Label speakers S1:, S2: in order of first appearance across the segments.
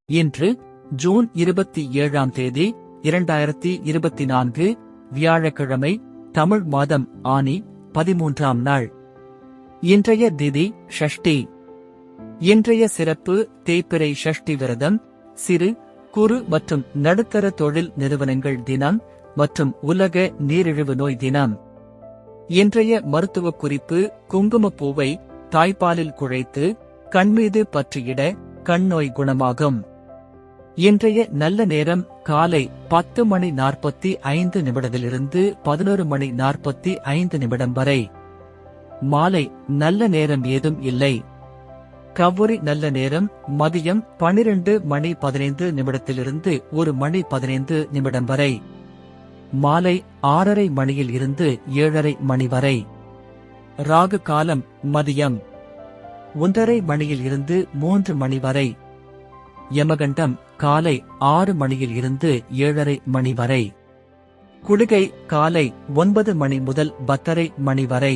S1: இன்று ஜூன் 27ஆம் தேதி 2024 வியாழக்கிழமை, தமிழ் மாதம் ஆனி 13ஆம் நாள். இன்றைய திதி ஷஷ்டி. இன்றைய சிறப்பு தேய்பிறை ஷஷ்டி விரதம், சிறு குறு மற்றும் நடுத்தர தொழில் நிறுவனங்கள் தினம் மற்றும் உலக நீரிழிவு நோய் தினம். இன்றைய மருத்துவ குறிப்பு: குங்குமப்பூவை தாய்ப்பாலில் குழைத்து கண்மீது பற்றியிட கண் நோய் குணமாகும். இன்றைய நல்ல நேரம் காலை 10:45 11:45 வரை. மாலை நல்ல நேரம் ஏதும் இல்லை. கவுரி நல்ல நேரம் மதியம் 12:15 1:15 வரை. மாலை 6:30 மணியில் இருந்து 7:30 மணி வரை. ராகு காலம் மதியம் 1:30 மணியில் இருந்து 3 மணி வரை. யமகண்டம் காலை 6 மணியில் இருந்து 7:30 மணி வரை. குளிகை காலை 9 மணி முதல் 10:30 மணி வரை.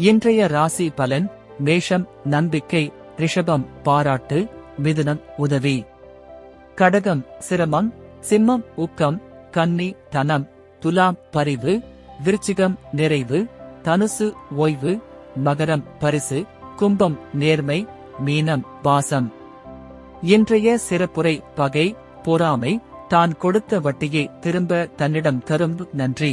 S1: இன்றைய ராசி பலன்: மேஷம் நம்பிக்கை, ரிஷபம் பாராட்டு, மிதுனம் உதவி, கடகம் சிரமம், சிம்மம் ஊக்கம், கன்னி தனம், துலாம் பரிவு, விருச்சிகம் நிறைவு, தனுசு ஓய்வு, மகரம் பரிசு, கும்பம் நேர்மை, மீனம் பாசம். இன்றைய சிறப்புரை: பகை, பொறாமை, தான் கொடுத்த வட்டியை திரும்ப தன்னிடம் தரும் நன்றி.